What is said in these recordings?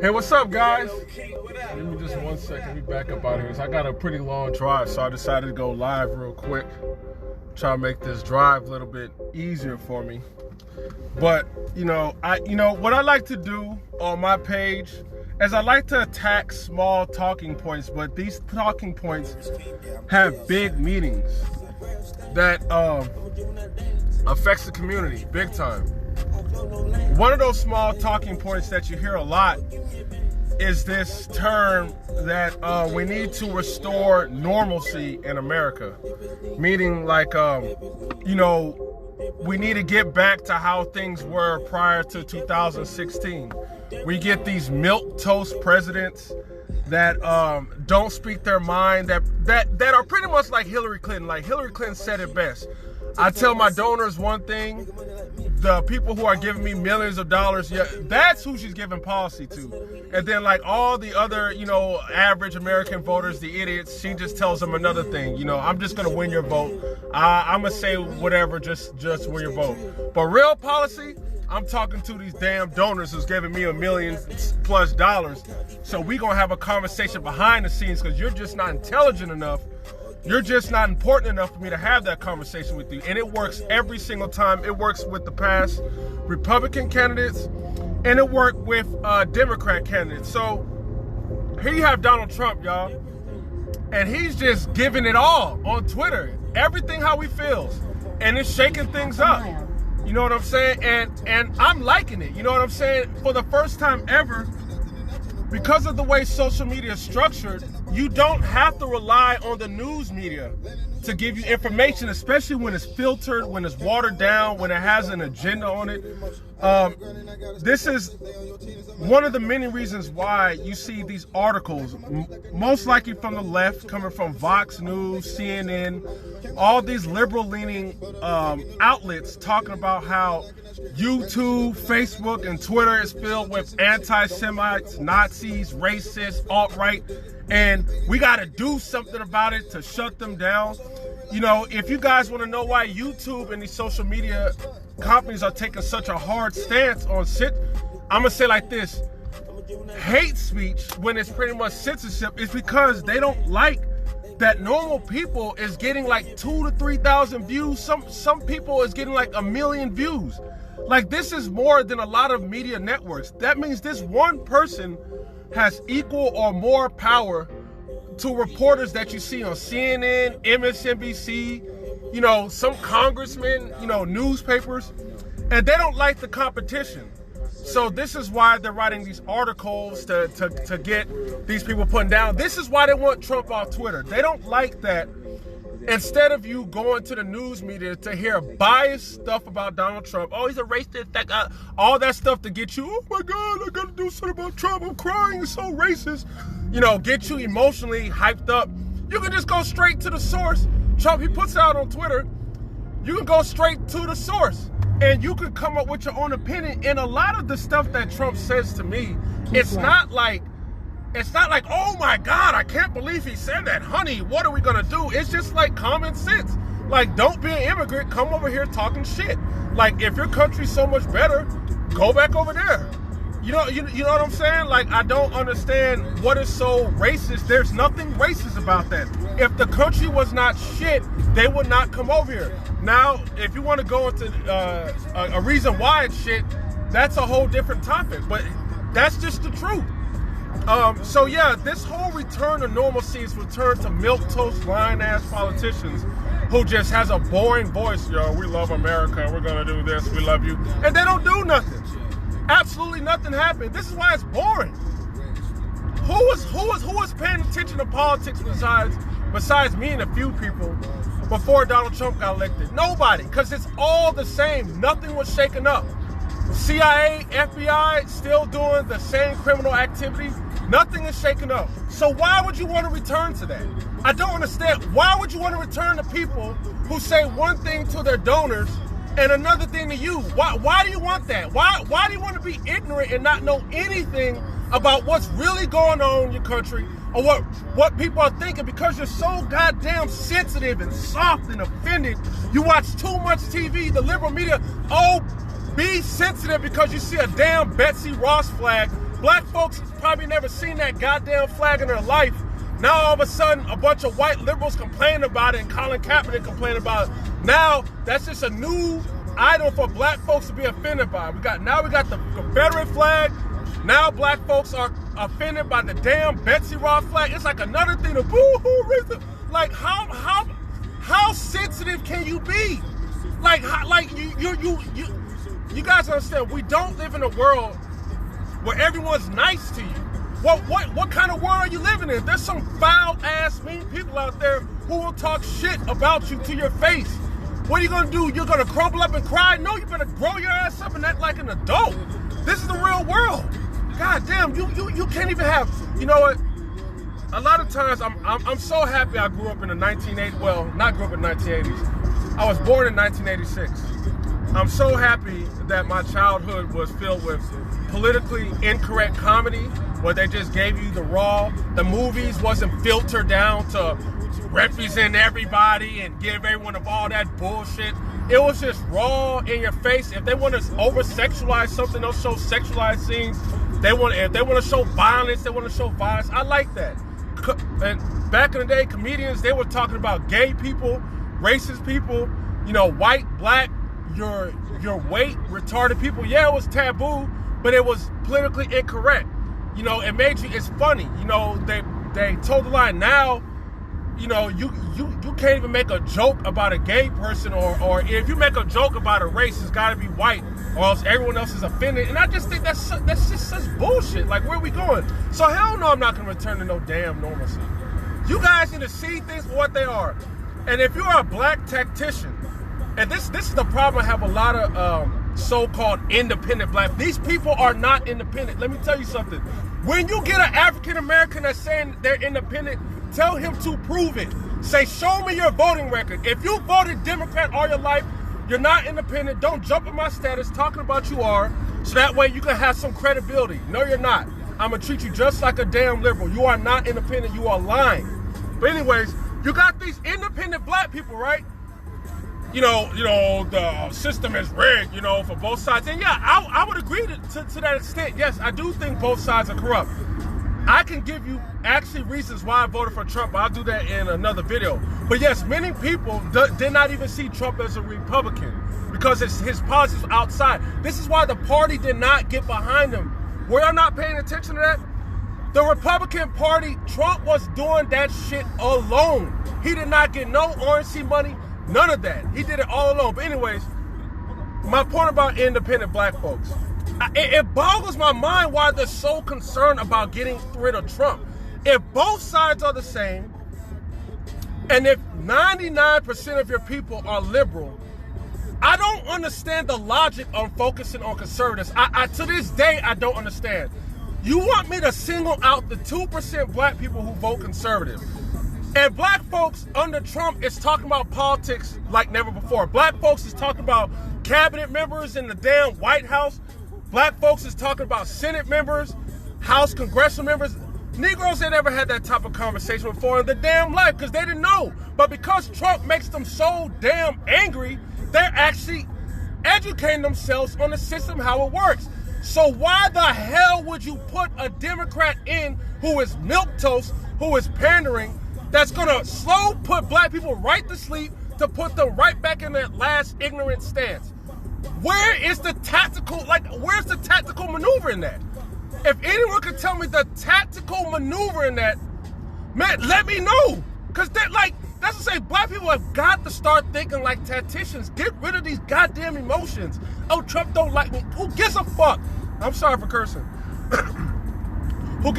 Hey, what's up, guys? Give me just 1 second. We back up out here. So I got a pretty long drive, so I decided to go live real quick. Try to make this drive a little bit easier for me. But what I like to do on my page is I like to attack small talking points, but these talking points have big meanings that affects the community big time. One of those small talking points that you hear a lot is this term that we need to restore normalcy in America. Meaning like, we need to get back to how things were prior to 2016. We get these milquetoast presidents that don't speak their mind, that are pretty much like Hillary Clinton. Like Hillary Clinton said it best. I tell my donors one thing, the people who are giving me millions of dollars, yeah, that's who she's giving policy to. And then like all the other, average American voters, the idiots, she just tells them another thing. I'm just gonna win your vote. I'm gonna say whatever, just win your vote. But real policy, I'm talking to these damn donors who's giving me $1 million+ dollars. So we gonna have a conversation behind the scenes because you're just not intelligent enough. You're just not important enough for me to have that conversation with you. And it works every single time. It works with the past Republican candidates, and it worked with Democrat candidates. So here you have Donald Trump, y'all. And he's just giving it all on Twitter. Everything how he feels. And it's shaking things up. You know what I'm saying? And I'm liking it. You know what I'm saying? For the first time ever, because of the way social media is structured, you don't have to rely on the news media to give you information, especially when it's filtered, when it's watered down, when it has an agenda on it. This is one of the many reasons why you see these articles, most likely from the left, coming from Vox News, CNN, all these liberal-leaning outlets talking about how YouTube, Facebook, and Twitter is filled with anti-Semites, Nazis, racists, alt-right, and we got to do something about it to shut them down. If you guys want to know why YouTube and these social media companies are taking such a hard stance on I'm going to say like this. Hate speech, when it's pretty much censorship, is because they don't like that normal people is getting like 2,000 to 3,000 views. Some people is getting like 1 million views. Like, this is more than a lot of media networks. That means this one person has equal or more power to reporters that you see on CNN, MSNBC, some congressmen, newspapers, and they don't like the competition. So this is why they're writing these articles to get these people put down. This is why they want Trump off Twitter. They don't like that. Instead of you going to the news media to hear biased stuff about Donald Trump, oh, he's a racist, all that stuff to get you, oh my God, I gotta do something about Trump, I'm crying, he's so racist, get you emotionally hyped up. You can just go straight to the source. Trump, he puts it out on Twitter. You can go straight to the source, and you can come up with your own opinion. And a lot of the stuff that Trump says to me, it's not like, oh my God, I can't believe he said that. Honey, what are we gonna do? It's just like common sense. Like, don't be an immigrant, come over here talking shit. Like, if your country's so much better, go back over there. You know what I'm saying? Like, I don't understand what is so racist. There's nothing racist about that. If the country was not shit, they would not come over here. Now, if you want to go into a reason why it's shit, that's a whole different topic. But that's just the truth. So yeah, this whole return to normalcy is return to milquetoast, lying-ass politicians who just has a boring voice. Yo, we love America. We're gonna do this. We love you, and they don't do nothing. Absolutely nothing happened. This is why it's boring. Who was paying attention to politics besides me and a few people before Donald Trump got elected? Nobody, because it's all the same. Nothing was shaken up. CIA, FBI, still doing the same criminal activity. Nothing is shaken up. So why would you want to return to that? I don't understand. Why would you want to return to people who say one thing to their donors and another thing to you? Why do you want that? Why do you want to be ignorant and not know anything about what's really going on in your country or what people are thinking? Because you're so goddamn sensitive and soft and offended. You watch too much TV, the liberal media. Oh, be sensitive because you see a damn Betsy Ross flag. Black folks probably never seen that goddamn flag in their life. Now all of a sudden, a bunch of white liberals complain about it, and Colin Kaepernick complain about it. Now that's just a new item for black folks to be offended by. We got the Confederate flag. Now black folks are offended by the damn Betsy Ross flag. It's like another thing to boo-hoo. Like how sensitive can you be? Like you guys understand? We don't live in a world where everyone's nice to you. What kind of world are you living in? There's some foul-ass, mean people out there who will talk shit about you to your face. What are you gonna do? You're gonna crumble up and cry? No, you better grow your ass up and act like an adult. This is the real world. God damn, you can't even have. You know what? A lot of times I'm so happy I grew up in the 1980s. Well, not grew up in the 1980s. I was born in 1986. I'm so happy that my childhood was filled with politically incorrect comedy, where they just gave you the raw. The movies wasn't filtered down to represent everybody and give everyone of all that bullshit. It was just raw in your face. If they want to over-sexualize something, they'll show sexualized scenes. If they want to show violence, they want to show violence. I like that. And back in the day, comedians, they were talking about gay people, racist people, white, black, your weight, retarded people. Yeah, it was taboo, but it was politically incorrect. It made you, it's funny. They told the line. Now, you can't even make a joke about a gay person, or if you make a joke about a race, it's got to be white, or else everyone else is offended. And I just think that's just such bullshit. Like, where are we going? So hell no, I'm not going to return to no damn normalcy. You guys need to see things for what they are. And if you're a black tactician, and this is the problem, I have a lot of so-called independent black. These people are not independent. Let me tell you something. When you get an African American that's saying they're independent, tell him to prove it. Say, show me your voting record. If you voted Democrat all your life, you're not independent. Don't jump in my status talking about you are, so that way you can have some credibility. No, you're not. I'm going to treat you just like a damn liberal. You are not independent. You are lying. But anyways, you got these independent black people, right? The system is rigged, for both sides. And yeah, I would agree to that extent. Yes, I do think both sides are corrupt. I can give you actually reasons why I voted for Trump, but I'll do that in another video. But yes, many people did not even see Trump as a Republican because his policies outside. This is why the party did not get behind him. Were y'all not paying attention to that? The Republican Party, Trump was doing that shit alone. He did not get no RNC money, none of that. He did it all alone. But anyways, my point about independent black folks. It boggles my mind why they're so concerned about getting rid of Trump. If both sides are the same, and if 99% of your people are liberal, I don't understand the logic on focusing on conservatives. To this day, I don't understand. You want me to single out the 2% black people who vote conservative. And black folks under Trump is talking about politics like never before. Black folks is talking about cabinet members in the damn White House. Black folks is talking about Senate members, House congressional members. Negroes ain't never had that type of conversation before in their damn life because they didn't know. But because Trump makes them so damn angry, they're actually educating themselves on the system, how it works. So why the hell would you put a Democrat in who is milquetoast, who is pandering, that's going to put black people right to sleep to put them right back in that last ignorant stance? Where's the tactical maneuver in that? If anyone could tell me the tactical maneuver in that, man, let me know. Because that's to say, black people have got to start thinking like tacticians. Get rid of these goddamn emotions. Oh, Trump don't like me. Who gives a fuck? I'm sorry for cursing. Who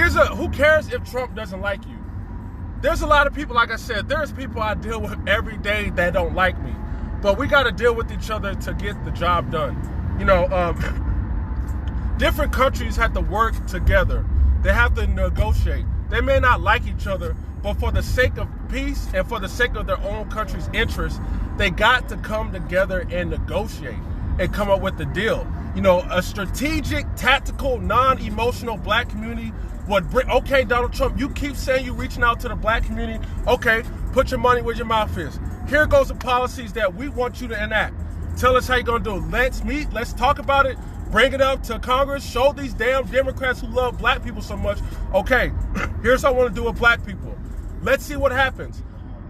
cares if Trump doesn't like you? There's a lot of people, like I said, there's people I deal with every day that don't like me. But we got to deal with each other to get the job done. Different countries have to work together. They have to negotiate. They may not like each other, but for the sake of peace and for the sake of their own country's interests, they got to come together and negotiate and come up with the deal. A strategic, tactical, non-emotional black community would bring, okay, Donald Trump, you keep saying you're reaching out to the black community. Okay, put your money where your mouth is. Here goes the policies that we want you to enact. Tell us how you're gonna do it. Let's meet, let's talk about it, bring it up to Congress, show these damn Democrats who love black people so much, okay, here's what I wanna do with black people. Let's see what happens.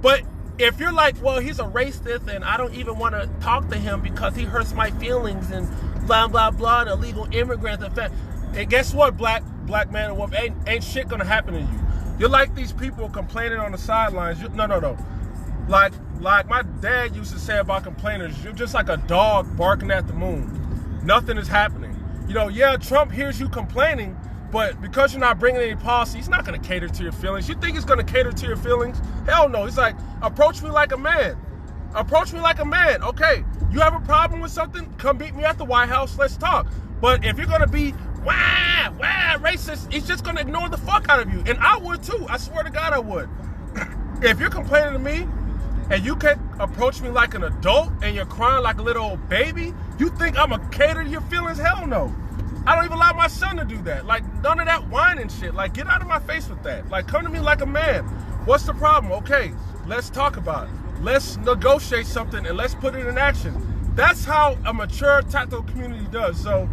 But if you're like, well, he's a racist and I don't even wanna talk to him because he hurts my feelings and blah, blah, blah, an illegal immigrant, and guess what, black man and woman, ain't shit gonna happen to you. You're like these people complaining on the sidelines. No. Like my dad used to say about complainers, you're just like a dog barking at the moon. Nothing is happening. You know, yeah, Trump hears you complaining, but because you're not bringing any policy, he's not going to cater to your feelings. You think he's going to cater to your feelings? Hell no. He's like, approach me like a man. Approach me like a man. Okay, you have a problem with something? Come meet me at the White House. Let's talk. But if you're going to be racist, he's just going to ignore the fuck out of you. And I would too. I swear to God I would. If you're complaining to me, and you can approach me like an adult and you're crying like a little old baby, you think I'm gonna cater to your feelings? Hell no. I don't even allow my son to do that. Like, none of that whining shit. Like, get out of my face with that. Like, come to me like a man. What's the problem? Okay, let's talk about it. Let's negotiate something and let's put it in action. That's how a mature tactical community does. So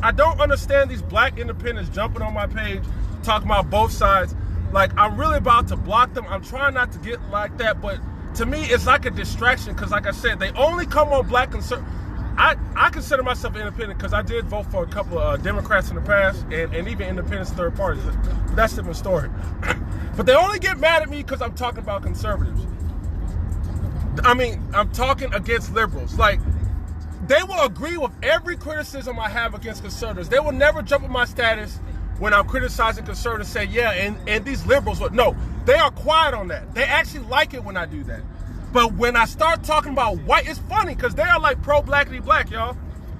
I don't understand these black independents jumping on my page, talking about both sides. Like, I'm really about to block them. I'm trying not to get like that, but to me, it's like a distraction because, like I said, they only come on black conservatives. I consider myself independent because I did vote for a couple of Democrats in the past and even independents, third parties. That's a different story. But they only get mad at me because I'm talking about conservatives. I mean, I'm talking against liberals. Like, they will agree with every criticism I have against conservatives. They will never jump on my status when I'm criticizing conservatives, say, yeah, and these liberals, no, they are quiet on that. They actually like it when I do that. But when I start talking about white, it's funny because they are like pro-blackity black, y'all.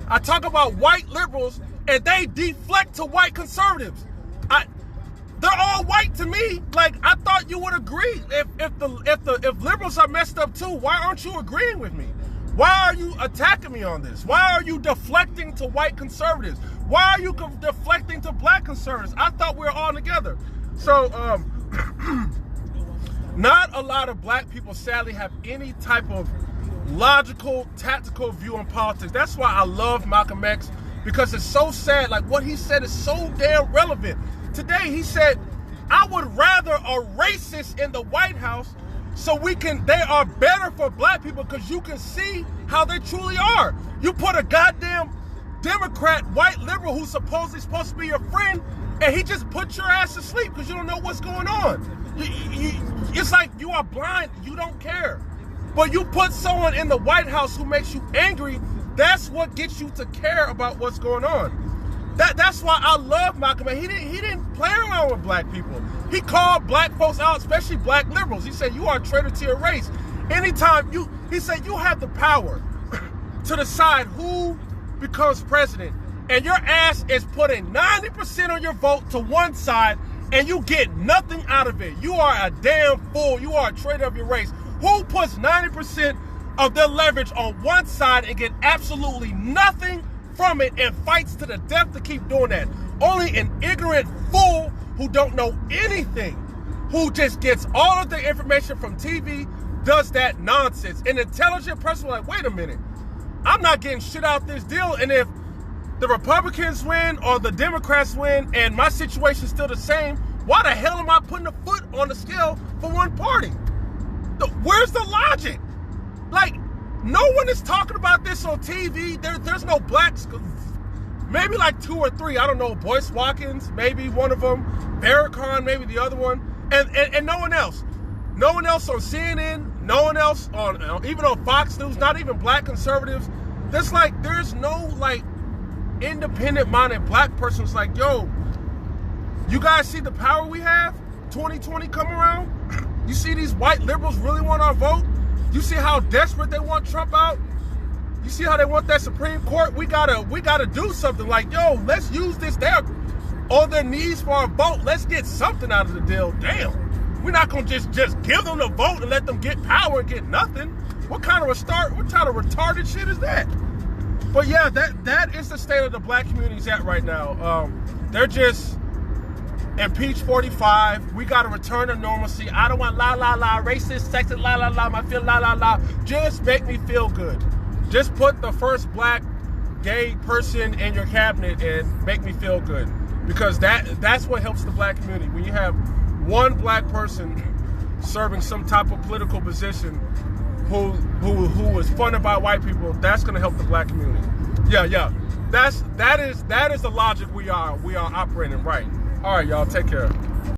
I talk about white liberals and they deflect to white conservatives. They're all white to me. Like, I thought you would agree. If liberals are messed up too, why aren't you agreeing with me? Why are you attacking me on this? Why are you deflecting to white conservatives? Why are you deflecting to black conservatives? I thought we were all together. So, not a lot of black people, sadly, have any type of logical, tactical view on politics. That's why I love Malcolm X, because it's so sad. Like, what he said is so damn relevant. Today, he said, I would rather a racist in the White House so they are better for black people because you can see how they truly are. You put a goddamn Democrat, white liberal who's supposedly supposed to be your friend, and he just put your ass to sleep because you don't know what's going on. It's like you are blind, you don't care. But you put someone in the White House who makes you angry, that's what gets you to care about what's going on. That's why I love Malcolm X. He didn't play around with black people. He called black folks out, especially black liberals. He said, you are a traitor to your race. Anytime he said, you have the power to decide who becomes president, and your ass is putting 90% of your vote to one side, and you get nothing out of it. You are a damn fool. You are a traitor of your race. Who puts 90% of their leverage on one side and get absolutely nothing from it and fights to the death to keep doing that? Only an ignorant fool who don't know anything, who just gets all of the information from TV, does that nonsense. An intelligent person will like, wait a minute, I'm not getting shit out this deal, and if the Republicans win or the Democrats win and my situation's still the same, why the hell am I putting a foot on the scale for one party? Where's the logic? Like, no one is talking about this on TV. There's no blacks. Maybe like 2 or 3. I don't know. Boyce Watkins, maybe one of them. Farrakhan, maybe the other one. And no one else. No one else on CNN. No one else on even on Fox News. Not even black conservatives. There's no like independent-minded black person who's like, yo, you guys see the power we have? 2020 come around. You see these white liberals really want our vote? You see how desperate they want Trump out? You see how they want that Supreme Court? We gotta do something. Like, yo, let's use this. They're on their knees for our vote. Let's get something out of the deal. Damn. We're not gonna just give them the vote and let them get power and get nothing. What kind of retarded shit is that? But yeah, that is the state of the black community's at right now. They're just impeach 45. We got to return to normalcy. I don't want la la la, racist, sexist, la la la. I feel la la la. Just make me feel good. Just put the first black gay person in your cabinet and make me feel good, because that's what helps the black community. When you have one black person serving some type of political position who is funded by white people, that's going to help the black community. Yeah. That is the logic we are operating right. All right, y'all, take care.